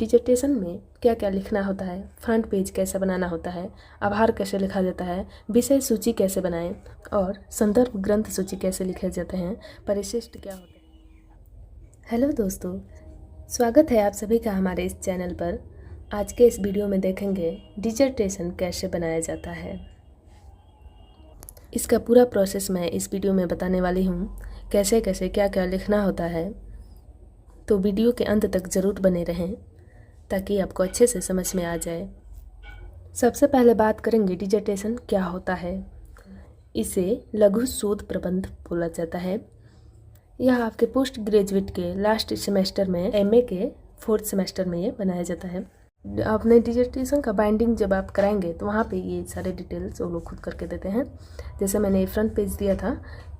Dissertation में क्या क्या लिखना होता है, फ्रंट पेज कैसे बनाना होता है, आभार कैसे लिखा जाता है, विषय सूची कैसे बनाएं और संदर्भ ग्रंथ सूची कैसे लिखे जाते हैं, परिशिष्ट क्या होता है। हेलो दोस्तों, स्वागत है आप सभी का हमारे इस चैनल पर। आज के इस वीडियो में देखेंगे डिजर्टेशन कैसे बनाया जाता है। इसका पूरा प्रोसेस मैं इस वीडियो में बताने वाली हूँ, कैसे कैसे क्या क्या लिखना होता है। तो वीडियो के अंत तक ज़रूर बने रहें ताकि आपको अच्छे से समझ में आ जाए। सबसे पहले बात करेंगे डिजर्टेशन क्या होता है। इसे लघु शोध प्रबंध बोला जाता है। यह आपके पोस्ट ग्रेजुएट के लास्ट सेमेस्टर में एमए के 4th सेमेस्टर में ये बनाया जाता है। अपने डिजर्टेशन का बाइंडिंग जब आप कराएंगे तो वहाँ पे ये सारे डिटेल्स वो लोग खुद करके देते हैं। जैसे मैंने फ्रंट पेज दिया था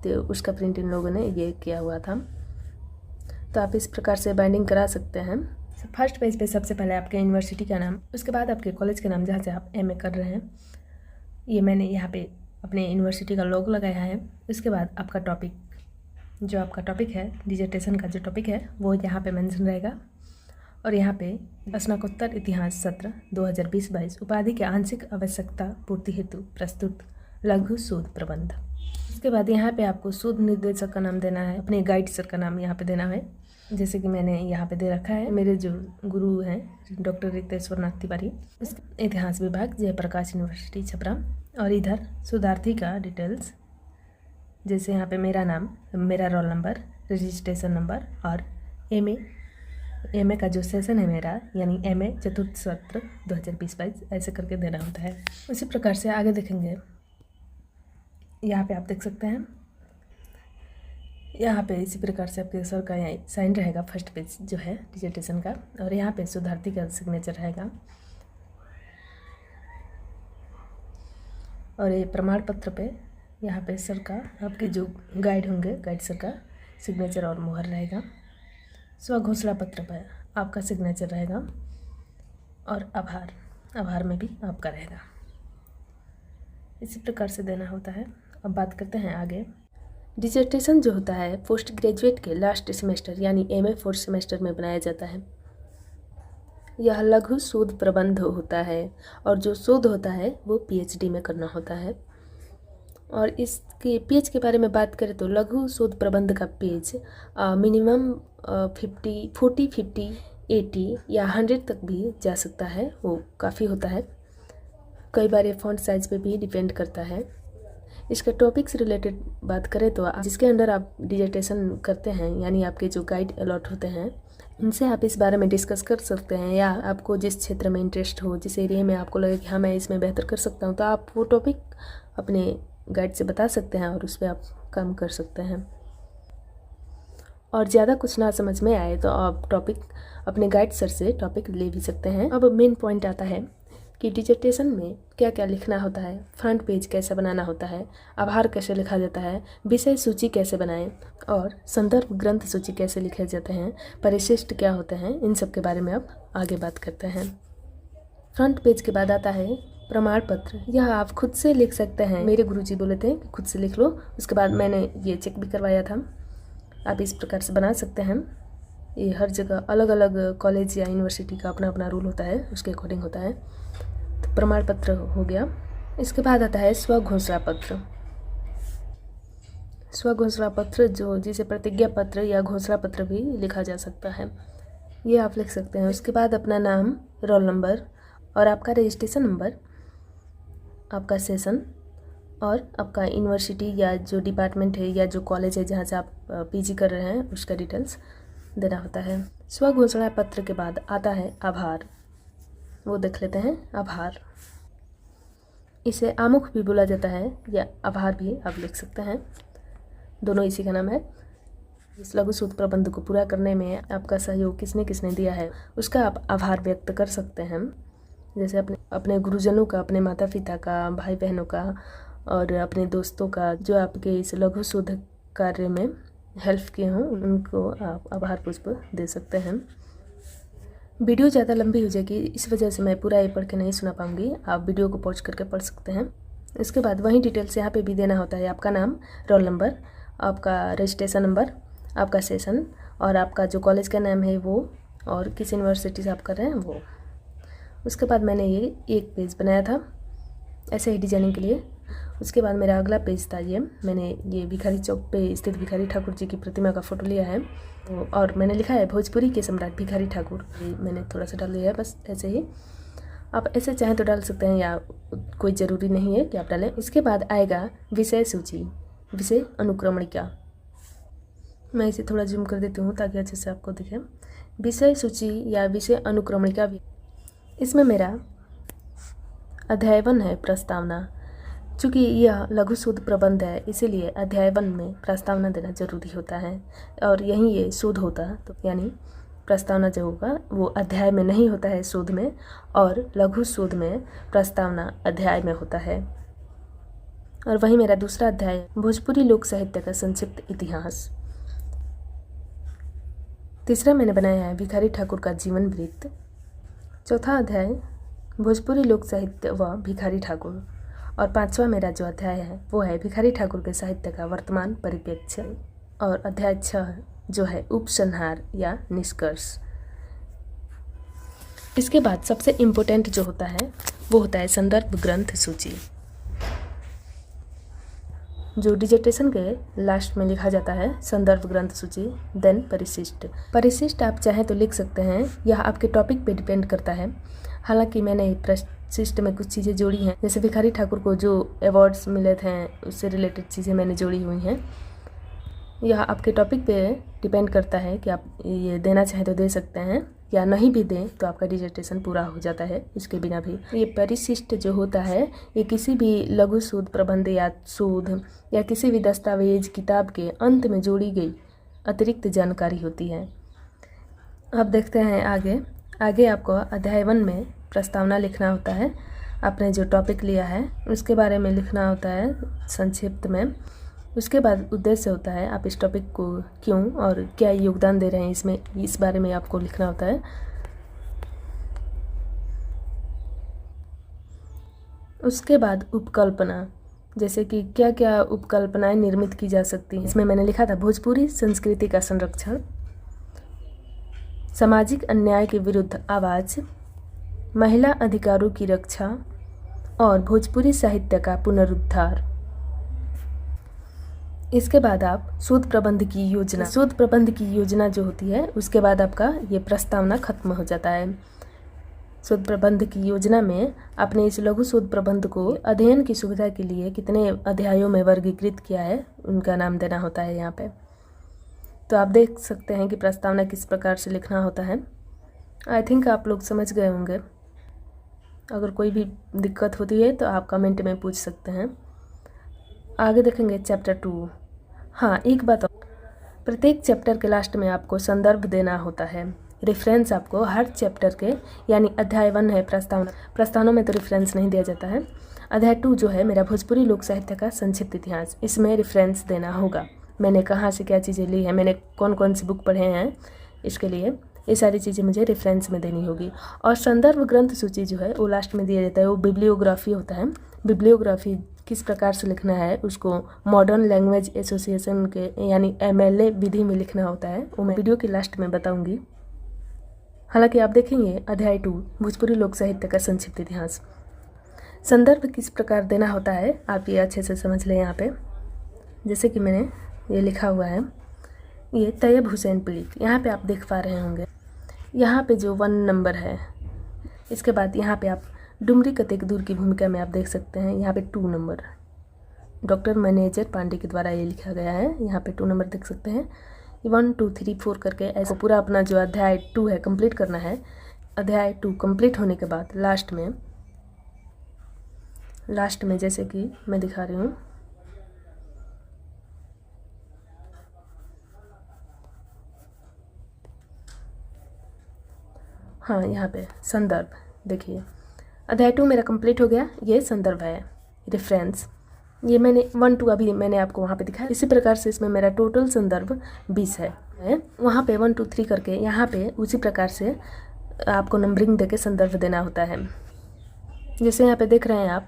तो उसका प्रिंट इन लोगों ने ये किया हुआ था। तो आप इस प्रकार से बाइंडिंग करा सकते हैं। फर्स्ट पेज पे सबसे पहले आपके यूनिवर्सिटी का नाम, उसके बाद आपके कॉलेज का नाम जहाँ से आप एमए कर रहे हैं। ये मैंने यहाँ पे अपने यूनिवर्सिटी का लोगो लगाया है। उसके बाद आपका टॉपिक, जो आपका टॉपिक है डिजर्टेशन का जो टॉपिक है वो यहाँ पे मेंशन रहेगा। और यहाँ पे स्नातकोत्तर इतिहास सत्र 2020-22 उपाधि के आंशिक आवश्यकता पूर्ति हेतु प्रस्तुत लघु शोध प्रबंध। उसके बाद यहाँ पे आपको शोध निर्देशक का नाम देना है, अपने गाइड सर का नाम यहाँ पे देना है। जैसे कि मैंने यहाँ पे दे रखा है, मेरे जो गुरु हैं डॉक्टर रितेश्वर नाथ तिवारी, उसके इतिहास विभाग जयप्रकाश यूनिवर्सिटी छपरा। और इधर शोधार्थी का डिटेल्स, जैसे यहाँ पे मेरा नाम, मेरा रोल नंबर, रजिस्ट्रेशन नंबर और एमए का जो सेशन है मेरा, यानी एमए चतुर्थ सत्र 2020-22 ऐसे करके देना होता है। उसी प्रकार से आगे देखेंगे। यहाँ पे आप देख सकते हैं, यहाँ पे इसी प्रकार से आपके सर का यहाँ साइन रहेगा फर्स्ट पेज जो है डिजर्टेशन का। और यहाँ पे शोधार्थी का सिग्नेचर रहेगा। और ये प्रमाण पत्र पे यहाँ पे सर का, आपके जो गाइड होंगे गाइड सर का सिग्नेचर और मुहर रहेगा। स्वघोषणा पत्र पर आपका सिग्नेचर रहेगा और आभार में भी आपका रहेगा। इसी प्रकार से देना होता है। अब बात करते हैं आगे। डिजर्टेशन जो होता है पोस्ट ग्रेजुएट के लास्ट सेमेस्टर यानी एमए 4th सेमेस्टर में बनाया जाता है। यह लघु शोध प्रबंध होता है और जो शोध होता है वो पीएचडी में करना होता है। और इसके पेज के बारे में बात करें तो लघु शोध प्रबंध का पेज मिनिमम 40, 50, 80 या 100 तक भी जा सकता है, वो काफ़ी होता है। कई बार ये फॉन्ट साइज पे भी डिपेंड करता है। इसका टॉपिक से रिलेटेड बात करें तो जिसके अंडर आप डिजर्टेशन करते हैं, यानी आपके जो गाइड अलॉट होते हैं, इनसे आप इस बारे में डिस्कस कर सकते हैं। या आपको जिस क्षेत्र में इंटरेस्ट हो, जिस एरिया में आपको लगे कि हाँ मैं इसमें बेहतर कर सकता हूँ, तो आप वो टॉपिक अपने गाइड से बता सकते हैं और उस पर आप काम कर सकते हैं। और ज़्यादा कुछ ना समझ में आए तो आप टॉपिक अपने गाइड सर से टॉपिक ले भी सकते हैं। अब मेन पॉइंट आता है कि डिजर्टेशन में क्या क्या लिखना होता है, फ्रंट पेज कैसे बनाना होता है, आभार कैसे लिखा जाता है, विषय सूची कैसे बनाएं और संदर्भ ग्रंथ सूची कैसे लिखे जाते हैं, परिशिष्ट क्या होते हैं, इन सब के बारे में अब आगे बात करते हैं। फ्रंट पेज के बाद आता है प्रमाण पत्र। यह आप खुद से लिख सकते हैं। मेरे गुरुजी बोले थे कि खुद से लिख लो, उसके बाद मैंने ये चेक भी करवाया था। आप इस प्रकार से बना सकते हैं। ये हर जगह अलग अलग कॉलेज या यूनिवर्सिटी का अपना अपना रूल होता है, उसके अकॉर्डिंग होता है। तो प्रमाण पत्र हो गया। इसके बाद आता है स्वघोषणा पत्र। स्वघोषणा पत्र जो जिसे प्रतिज्ञा पत्र या घोषणा पत्र भी लिखा जा सकता है, ये आप लिख सकते हैं। उसके बाद अपना नाम, रोल नंबर और आपका रजिस्ट्रेशन नंबर, आपका सेशन और आपका यूनिवर्सिटी या जो डिपार्टमेंट है या जो कॉलेज है जहाँ से आप पीजी कर रहे हैं उसका डिटेल्स देना होता है। स्वघोषणा पत्र के बाद आता है आभार। वो देख लेते हैं आभार। इसे आमुख भी बोला जाता है या आभार भी आप लिख सकते हैं, दोनों इसी का नाम है। इस लघु शोध प्रबंध को पूरा करने में आपका सहयोग किसने किसने दिया है उसका आप आभार व्यक्त कर सकते हैं। जैसे अपने गुरुजनों का, अपने माता पिता का, भाई बहनों का और अपने दोस्तों का, जो आपके इस लघु शोध कार्य में हेल्प किए हों, उनको आप आभार पुष्प दे सकते हैं। वीडियो ज़्यादा लंबी हो जाएगी, इस वजह से मैं पूरा ये पढ़ के नहीं सुना पाऊँगी। आप वीडियो को पॉज करके पढ़ सकते हैं। इसके बाद वही डिटेल्स यहाँ पे भी देना होता है। आपका नाम, रोल नंबर, आपका रजिस्ट्रेशन नंबर, आपका सेशन और आपका जो कॉलेज का नाम है वो, और किस यूनिवर्सिटी से आप कर रहे हैं वो। उसके बाद मैंने ये एक पेज बनाया था ऐसे ही डिजाइनिंग के लिए। उसके बाद मेरा अगला पेज था ये, मैंने ये भिखारी चौक पे स्थित भिखारी ठाकुर जी की प्रतिमा का फ़ोटो लिया है और मैंने लिखा है भोजपुरी के सम्राट भिखारी ठाकुर। ये मैंने थोड़ा सा डाल लिया है बस ऐसे ही। आप ऐसे चाहें तो डाल सकते हैं या कोई ज़रूरी नहीं है कि आप डालें। इसके बाद आएगा विषय सूची, विषय अनुक्रमणिका। मैं इसे थोड़ा जूम कर देती हूँ ताकि अच्छे से आपको दिखे। विषय सूची या विषय अनुक्रमणिका भी, इसमें मेरा अध्याय 1 है प्रस्तावना। चूँकि यह लघु शोध प्रबंध है इसीलिए अध्याय 1 में प्रस्तावना देना जरूरी होता है और यहीं ये शोध होता है, तो यानी प्रस्तावना जो होगा वो अध्याय में नहीं होता है शोध में, और लघु शोध में प्रस्तावना अध्याय में होता है। और वही मेरा दूसरा अध्याय भोजपुरी लोक साहित्य का संक्षिप्त इतिहास। तीसरा मैंने बनाया है भिखारी ठाकुर का जीवन वृत्त। चौथा अध्याय भोजपुरी लोक साहित्य व भिखारी ठाकुर। और पांचवा मेरा जो अध्याय है वो है भिखारी ठाकुर के साहित्य का वर्तमान परिप्रेक्ष्य। और अध्याय 6 जो है उपसंहार या निष्कर्ष। इसके बाद सबसे इम्पोर्टेंट जो होता है वो होता है संदर्भ ग्रंथ सूची, जो डिजर्टेशन के लास्ट में लिखा जाता है संदर्भ ग्रंथ सूची। देन परिशिष्ट। परिशिष्ट आप चाहें तो लिख सकते हैं, यह आपके टॉपिक पे डिपेंड करता है। हालांकि मैंने परिशिष्ट में कुछ चीज़ें जोड़ी हैं, जैसे भिखारी ठाकुर को जो अवार्ड्स मिले थे उससे रिलेटेड चीज़ें मैंने जोड़ी हुई हैं। यह आपके टॉपिक पे डिपेंड करता है कि आप ये देना चाहें तो दे सकते हैं या नहीं भी दें तो आपका डिजर्टेशन पूरा हो जाता है इसके बिना भी। ये परिशिष्ट जो होता है ये किसी भी लघु शोध प्रबंध या शोध या किसी भी दस्तावेज किताब के अंत में जोड़ी गई अतिरिक्त जानकारी होती है। अब देखते हैं आगे आपको अध्याय 1 में प्रस्तावना लिखना होता है। आपने जो टॉपिक लिया है उसके बारे में लिखना होता है संक्षिप्त में। उसके बाद उद्देश्य होता है आप इस टॉपिक को क्यों और क्या योगदान दे रहे हैं इसमें, इस बारे में आपको लिखना होता है। उसके बाद उपकल्पना, जैसे कि क्या क्या उपकल्पनाएं निर्मित की जा सकती हैं। इसमें मैंने लिखा था भोजपुरी संस्कृति का संरक्षण, सामाजिक अन्याय के विरुद्ध आवाज़, महिला अधिकारों की रक्षा और भोजपुरी साहित्य का पुनरुद्धार। इसके बाद आप शोध प्रबंध की योजना जो होती है उसके बाद आपका ये प्रस्तावना खत्म हो जाता है। शोध प्रबंध की योजना में आपने इस लघु शोध प्रबंध को अध्ययन की सुविधा के लिए कितने अध्यायों में वर्गीकृत किया है उनका नाम देना होता है यहाँ पे। तो आप देख सकते हैं कि प्रस्तावना किस प्रकार से लिखना होता है। आई थिंक आप लोग समझ गए होंगे। अगर कोई भी दिक्कत होती है तो आप कमेंट में पूछ सकते हैं। आगे देखेंगे चैप्टर 2। हाँ, एक बात और, प्रत्येक चैप्टर के लास्ट में आपको संदर्भ देना होता है। रेफरेंस आपको हर चैप्टर के, यानी अध्याय 1 है प्रस्तावना में तो रेफरेंस नहीं दिया जाता है। अध्याय 2 जो है मेरा भोजपुरी लोक साहित्य का संक्षिप्त इतिहास, इसमें रेफरेंस देना होगा। मैंने कहाँ से क्या चीज़ें ली हैं, मैंने कौन कौन सी बुक पढ़े हैं, इसके लिए ये सारी चीज़ें मुझे रेफरेंस में देनी होगी। और संदर्भ ग्रंथ सूची जो है वो लास्ट में दिया जाता है, वो बिब्लियोग्राफी होता है। बिब्लियोग्राफी किस प्रकार से लिखना है उसको मॉडर्न लैंग्वेज एसोसिएशन के यानी MLA विधि में लिखना होता है, वो मैं वीडियो के लास्ट में बताऊंगी। हालांकि आप देखेंगे अध्याय 2 भोजपुरी लोक साहित्य का संक्षिप्त इतिहास। संदर्भ किस प्रकार देना होता है आप ये अच्छे से समझ लें। यहाँ पे जैसे कि मैंने ये लिखा हुआ है, ये तैयब हुसैन पीड़ित, यहाँ पे आप देख पा रहे होंगे। यहाँ पे जो 1 नंबर है, इसके बाद यहाँ पे आप डुमरी कतेक दूर की भूमिका में आप देख सकते हैं यहाँ पे 2 नंबर डॉक्टर मैनेजर पांडे के द्वारा ये लिखा गया है। यहाँ पे 2 नंबर देख सकते हैं। 1 2 3 4 करके ऐसे पूरा अपना जो अध्याय 2 है कंप्लीट करना है। अध्याय 2 कंप्लीट होने के बाद लास्ट में जैसे कि मैं दिखा रही हूँ, हाँ यहाँ पे संदर्भ देखिए, अध्याय 2 मेरा कंप्लीट हो गया। ये संदर्भ है, रेफरेंस। ये मैंने 1 2 अभी मैंने आपको वहाँ पे दिखाया। इसी प्रकार से इसमें मेरा टोटल संदर्भ 20 है। वहाँ पे 1 2 3 करके यहाँ पे उसी प्रकार से आपको नंबरिंग देके संदर्भ देना होता है। जैसे यहाँ पे देख रहे हैं आप,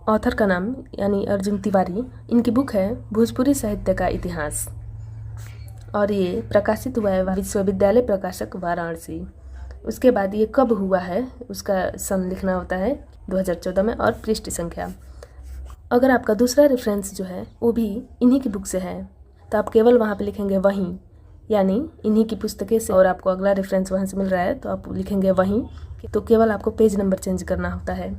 ऑथर का नाम यानी अर्जुन तिवारी, इनकी बुक है भोजपुरी साहित्य का इतिहास। और ये प्रकाशित हुआ है विश्वविद्यालय प्रकाशक वाराणसी। उसके बाद ये कब हुआ है उसका सन लिखना होता है 2014 में, और पृष्ठ संख्या। अगर आपका दूसरा रेफरेंस जो है वो भी इन्हीं की बुक से है तो आप केवल वहाँ पे लिखेंगे वहीं, यानी इन्हीं की पुस्तकें से, और आपको अगला रेफरेंस वहाँ से मिल रहा है तो आप लिखेंगे वहीं। तो केवल आपको पेज नंबर चेंज करना होता है।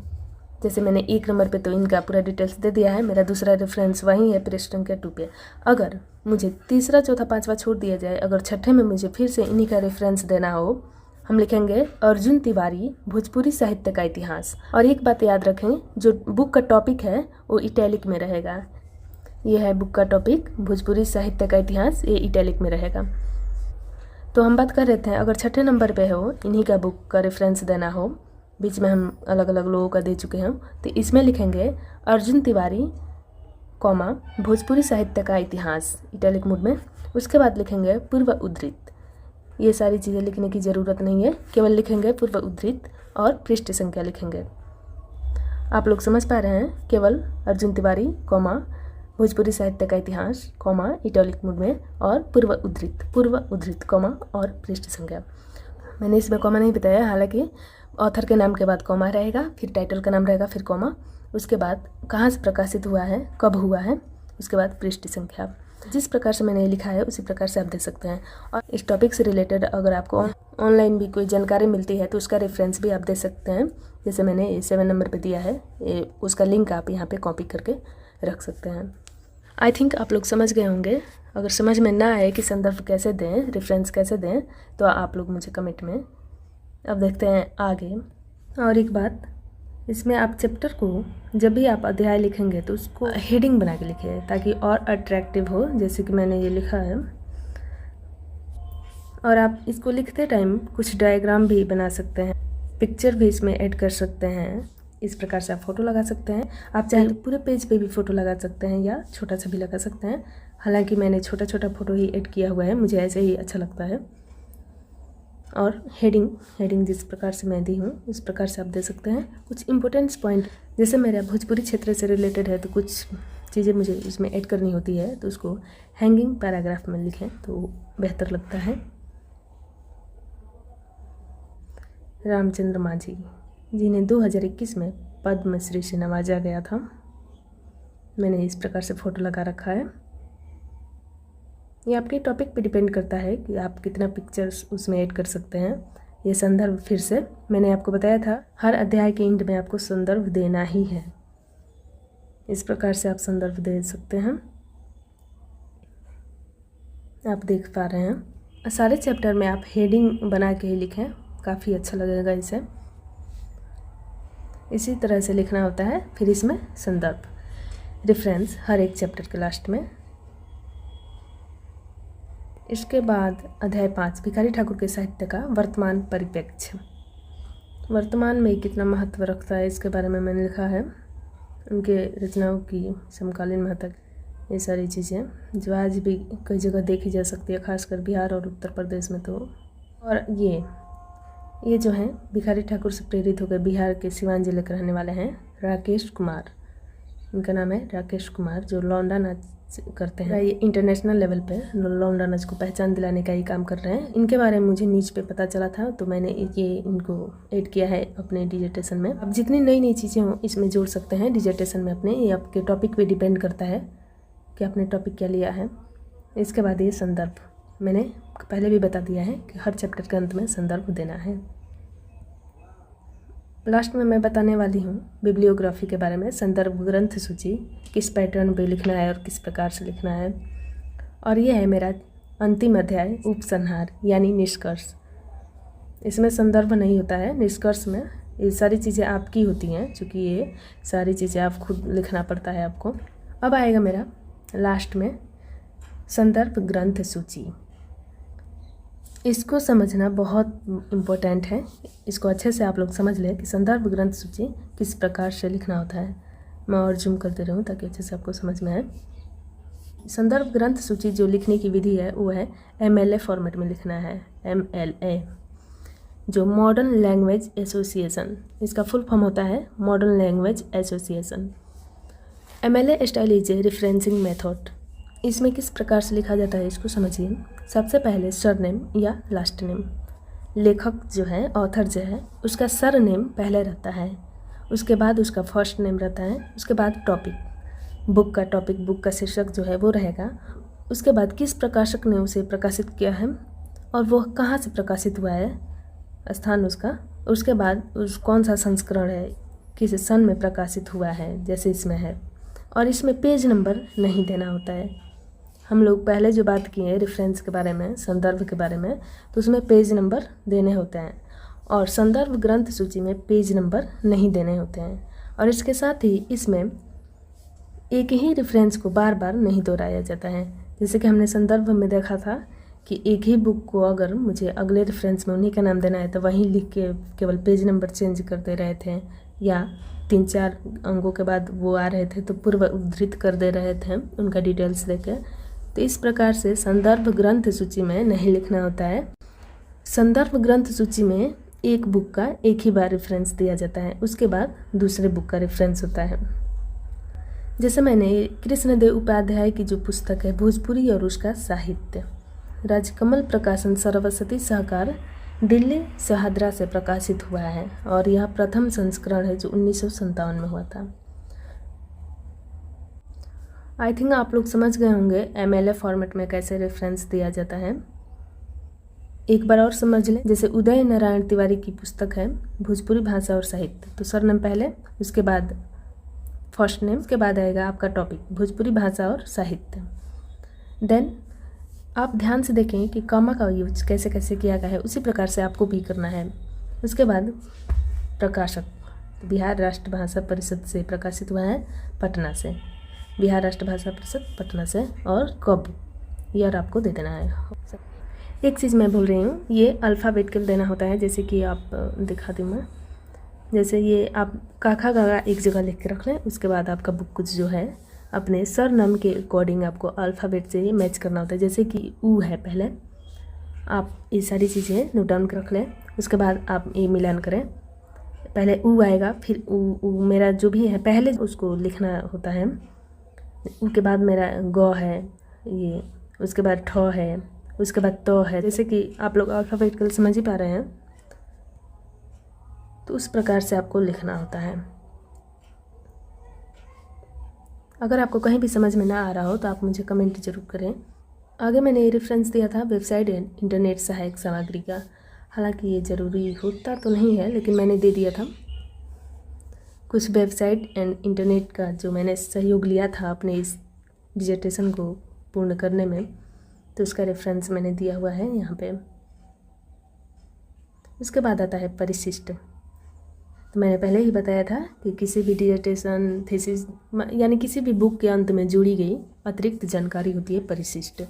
जैसे मैंने 1 नंबर पे तो इनका पूरा डिटेल्स दे दिया है, मेरा दूसरा रेफरेंस वहीं है पृष्ठ संख्या 2 पे। अगर मुझे तीसरा चौथा पाँचवा छोड़ दिया जाए, अगर छठे में मुझे फिर से इन्हीं का रेफरेंस देना हो, हम लिखेंगे अर्जुन तिवारी भोजपुरी साहित्य का इतिहास। और एक बात याद रखें, जो बुक का टॉपिक है वो इटैलिक में रहेगा। ये है बुक का टॉपिक भोजपुरी साहित्य का इतिहास, ये इटैलिक में रहेगा। तो हम बात कर रहे थे अगर छठे नंबर पे हो इन्हीं का बुक का रेफरेंस देना हो, बीच में हम अलग अलग लोगों का दे चुके हैं, तो इसमें लिखेंगे अर्जुन तिवारी कॉमा भोजपुरी साहित्य का इतिहास इटैलिक मोड में। उसके बाद लिखेंगे पूर्व उद्धृत। ये सारी चीज़ें लिखने की ज़रूरत नहीं है, केवल लिखेंगे पूर्व उद्धृत और पृष्ठ संख्या लिखेंगे। आप लोग समझ पा रहे हैं, केवल अर्जुन तिवारी कॉमा भोजपुरी साहित्य का इतिहास कॉमा इटैलिक मोड में और पूर्व उद्धृत कॉमा और पृष्ठ संख्या। मैंने इसमें कॉमा नहीं बताया, हालांकि ऑथर के नाम के बाद कॉमा रहेगा, फिर टाइटल का नाम रहेगा, फिर कॉमा, उसके बाद कहाँ से प्रकाशित हुआ है, कब हुआ है, उसके बाद पृष्ठ संख्या। जिस प्रकार से मैंने लिखा है उसी प्रकार से आप दे सकते हैं। और इस टॉपिक से रिलेटेड अगर आपको ऑनलाइन भी कोई जानकारी मिलती है तो उसका रेफरेंस भी आप दे सकते हैं। जैसे मैंने 7 नंबर पे दिया है, उसका लिंक आप यहाँ पे कॉपी करके रख सकते हैं। आई थिंक आप लोग समझ गए होंगे। अगर समझ में ना आए कि संदर्भ कैसे दें, रेफरेंस कैसे दें, तो आप लोग मुझे कमेंट में। अब देखते हैं आगे। और एक बात, इसमें आप चैप्टर को जब भी आप अध्याय लिखेंगे तो उसको हेडिंग बना के लिखिए ताकि और अट्रैक्टिव हो, जैसे कि मैंने ये लिखा है। और आप इसको लिखते टाइम कुछ डायग्राम भी बना सकते हैं, पिक्चर भी इसमें ऐड कर सकते हैं। इस प्रकार से आप फ़ोटो लगा सकते हैं। आप चाहे तो पूरे पेज पे भी फ़ोटो लगा सकते हैं या छोटा सा भी लगा सकते हैं। हालांकि मैंने छोटा छोटा फ़ोटो ही ऐड किया हुआ है, मुझे ऐसे ही अच्छा लगता है। और हेडिंग जिस प्रकार से मैं दी हूँ उस प्रकार से आप दे सकते हैं। कुछ इंपॉर्टेंट्स पॉइंट, जैसे मेरा भोजपुरी क्षेत्र से रिलेटेड है तो कुछ चीज़ें मुझे इसमें ऐड करनी होती है, तो उसको हैंगिंग पैराग्राफ में लिखें तो बेहतर लगता है। रामचंद्र मांझी जिन्हें 2021 में पद्मश्री से नवाजा गया था, मैंने इस प्रकार से फ़ोटो लगा रखा है। ये आपके टॉपिक पे डिपेंड करता है कि आप कितना पिक्चर्स उसमें ऐड कर सकते हैं। ये संदर्भ फिर से मैंने आपको बताया था, हर अध्याय के एंड में आपको संदर्भ देना ही है। इस प्रकार से आप संदर्भ दे सकते हैं। आप देख पा रहे हैं सारे चैप्टर में आप हेडिंग बना के ही लिखें, काफ़ी अच्छा लगेगा इसे। इसी तरह से लिखना होता है। फिर इसमें संदर्भ रेफरेंस हर एक चैप्टर के लास्ट में। इसके बाद अध्याय 5 भिखारी ठाकुर के साहित्य का वर्तमान परिप्रेक्ष्य। वर्तमान में कितना महत्व रखता है इसके बारे में मैंने लिखा है, उनके रचनाओं की समकालीन महत्व, ये सारी चीज़ें जो आज भी कई जगह देखी जा सकती है, खासकर बिहार और उत्तर प्रदेश में। तो और ये जो हैं भिखारी ठाकुर से प्रेरित होकर बिहार के सिवान जिले के रहने वाले हैं राकेश कुमार, इनका नाम है राकेश कुमार, जो लौंडा नाच करते हैं। ये इंटरनेशनल लेवल पे लौंडा नाच को पहचान दिलाने का ही काम कर रहे हैं। इनके बारे में मुझे न्यूज पे पता चला था तो मैंने ये इनको ऐड किया है अपने डिजर्टेशन में। अब जितनी नई नई चीज़ें हों इसमें जोड़ सकते हैं डिजर्टेशन में अपने, ये आपके टॉपिक पे डिपेंड करता है कि आपने टॉपिक क्या लिया है। इसके बाद ये संदर्भ मैंने पहले भी बता दिया है कि हर चैप्टर के अंत में संदर्भ देना है। लास्ट में मैं बताने वाली हूँ बिब्लियोग्राफी के बारे में, संदर्भ ग्रंथ सूची किस पैटर्न पे लिखना है और किस प्रकार से लिखना है। और ये है मेरा अंतिम अध्याय उपसंहार यानी निष्कर्ष। इसमें संदर्भ नहीं होता है, निष्कर्ष में ये सारी चीज़ें आपकी होती हैं, क्योंकि ये सारी चीज़ें आप खुद लिखना पड़ता है आपको। अब आएगा मेरा लास्ट में संदर्भ ग्रंथ सूची। इसको समझना बहुत इम्पोर्टेंट है, इसको अच्छे से आप लोग समझ लें कि संदर्भ ग्रंथ सूची किस प्रकार से लिखना होता है। मैं और जूम करते रहूँ ताकि अच्छे से आपको समझ में आए। संदर्भ ग्रंथ सूची जो लिखने की विधि है वो है MLA फॉर्मेट में लिखना है। MLA जो मॉडर्न लैंग्वेज एसोसिएशन, इसका फुल फॉर्म होता है modern language association. MLA style is a referencing method इसमें किस प्रकार से लिखा जाता है इसको समझिए। सबसे पहले सरनेम या लास्ट नेम, लेखक जो है, ऑथर जो है, उसका सरनेम पहले रहता है, उसके बाद उसका फर्स्ट नेम रहता है, उसके बाद टॉपिक, बुक का टॉपिक, बुक का शीर्षक जो है वो रहेगा, उसके बाद किस प्रकाशक ने उसे प्रकाशित किया है और वो कहाँ से प्रकाशित हुआ है, स्थान उसका, उसके बाद उस कौन सा संस्करण है, किस सन में प्रकाशित हुआ है, जैसे इसमें है। और इसमें पेज नंबर नहीं देना होता है। हम लोग पहले जो बात किए रेफरेंस के बारे में, संदर्भ के बारे में, तो उसमें पेज नंबर देने होते हैं और संदर्भ ग्रंथ सूची में पेज नंबर नहीं देने होते हैं। और इसके साथ ही इसमें एक ही रेफरेंस को बार बार नहीं दोहराया जाता है। जैसे कि हमने संदर्भ में देखा था कि एक ही बुक को अगर मुझे अगले रेफरेंस में उन्हीं का नाम देना है तो वहीं लिख के केवल पेज नंबर चेंज कर दे रहे थे, या 3-4 अंगों के बाद वो आ रहे थे तो पूर्व उद्धृत कर दे रहे थे उनका डिटेल्स देके। तो इस प्रकार से संदर्भ ग्रंथ सूची में नहीं लिखना होता है। संदर्भ ग्रंथ सूची में एक बुक का एक ही बार रेफरेंस दिया जाता है, उसके बाद दूसरे बुक का रेफरेंस होता है। जैसे मैंने कृष्णदेव उपाध्याय की जो पुस्तक है भोजपुरी और उसका साहित्य, राजकमल प्रकाशन सरस्वती सहकार दिल्ली शहादरा से प्रकाशित हुआ है और यह प्रथम संस्करण है जो 1957 में हुआ था। आई थिंक आप लोग समझ गए होंगे MLA फॉर्मेट में कैसे रेफरेंस दिया जाता है। एक बार और समझ लें। जैसे उदय नारायण तिवारी की पुस्तक है भोजपुरी भाषा और साहित्य, तो सरनेम पहले, उसके बाद फर्स्ट नेम, उसके बाद आएगा आपका टॉपिक भोजपुरी भाषा और साहित्य। देन आप ध्यान से देखें कि कॉमा का यूज कैसे कैसे किया गया है, उसी प्रकार से आपको भी करना है। उसके बाद प्रकाशक, बिहार राष्ट्र भाषा परिषद से प्रकाशित हुआ है, पटना से, बिहार राष्ट्र भाषा परिषद पटना से, और कब, ईयर आपको दे देना है। एक चीज़ मैं भूल रही हूँ, ये अल्फ़ाबेटिकल देना होता है। जैसे कि आप दिखा दूँ मैं, जैसे ये आप काखा गागा एक जगह लिख के रख लें, उसके बाद आपका बुक कुछ जो है अपने सर नाम के अकॉर्डिंग आपको अल्फ़ाबेट से ये मैच करना होता है। जैसे कि ऊ है, पहले आप ये सारी चीज़ें नोट डाउन कर रख लें, उसके बाद आप ये मिलान करें। पहले ऊ आएगा, फिर ऊ मेरा जो भी है पहले उसको लिखना होता है, उसके बाद मेरा ग है ये, उसके बाद ठ है, उसके बाद तो है। जैसे कि आप लोग अल्फ़ाबेटिकल समझ ही पा रहे हैं, तो उस प्रकार से आपको लिखना होता है। अगर आपको कहीं भी समझ में ना आ रहा हो तो आप मुझे कमेंट जरूर करें। आगे मैंने ये रेफरेंस दिया था वेबसाइट एंड इंटरनेट सहायक सामग्री का, हालांकि ये ज़रूरी होता तो नहीं है लेकिन मैंने दे दिया था। कुछ वेबसाइट एंड इंटरनेट का जो मैंने सहयोग लिया था अपने इस डिजर्टेशन को पूर्ण करने में, तो उसका रेफरेंस मैंने दिया हुआ है यहाँ पे। उसके बाद आता है परिशिष्ट। तो मैंने पहले ही बताया था कि किसी भी डिजर्टेशन, थीसिस यानी किसी भी बुक के अंत में जोड़ी गई अतिरिक्त जानकारी होती है परिशिष्ट।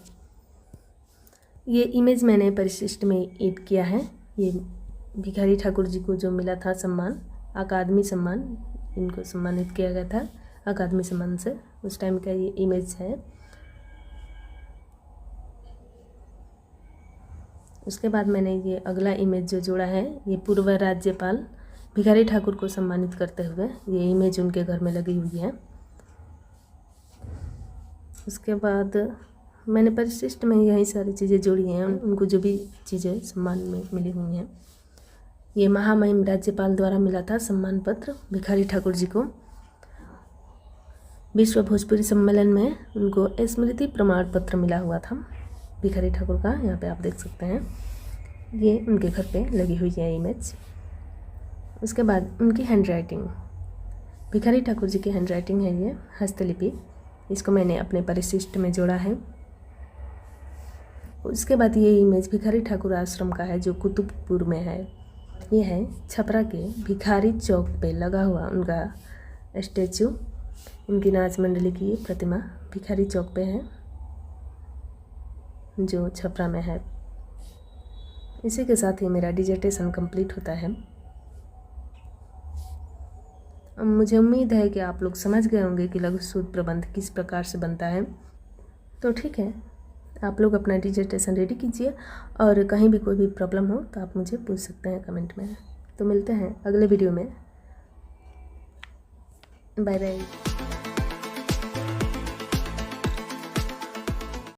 ये इमेज मैंने परिशिष्ट में ऐड किया है। ये भिखारी ठाकुर जी को जो मिला था सम्मान, अकादमी सम्मान, इनको सम्मानित किया गया था अकादमी सम्मान से, उस टाइम का ये इमेज है। उसके बाद मैंने ये अगला इमेज जो जोड़ा है, ये पूर्व राज्यपाल भिखारी ठाकुर को सम्मानित करते हुए ये इमेज उनके घर में लगी हुई है। उसके बाद मैंने परिशिष्ट में यही सारी चीज़ें जोड़ी हैं, उनको जो भी चीज़ें सम्मान में मिली हुई हैं। ये महामहिम राज्यपाल द्वारा मिला था सम्मान पत्र भिखारी ठाकुर जी को। विश्व भोजपुरी सम्मेलन में उनको स्मृति प्रमाण पत्र मिला हुआ था भिखारी ठाकुर का। यहाँ पे आप देख सकते हैं, ये उनके घर पे लगी हुई है इमेज। उसके बाद उनकी हैंडराइटिंग, भिखारी ठाकुर जी की हैंडराइटिंग है ये, हस्तलिपि, इसको मैंने अपने परिशिष्ट में जोड़ा है। उसके बाद ये इमेज भिखारी ठाकुर आश्रम का है जो कुतुबपुर में है। ये है छपरा के भिखारी चौक पे लगा हुआ उनका स्टैचू, उनकी नाच मंडली की प्रतिमा भिखारी चौक पे है जो छपरा में है। इसी के साथ ही मेरा डिजर्टेशन कंप्लीट होता है। मुझे उम्मीद है कि आप लोग समझ गए होंगे कि लघु शोध प्रबंध किस प्रकार से बनता है। तो ठीक है, आप लोग अपना डिजर्टेशन रेडी कीजिए और कहीं भी कोई भी प्रॉब्लम हो तो आप मुझे पूछ सकते हैं कमेंट में। तो मिलते हैं अगले वीडियो में। Bye bye.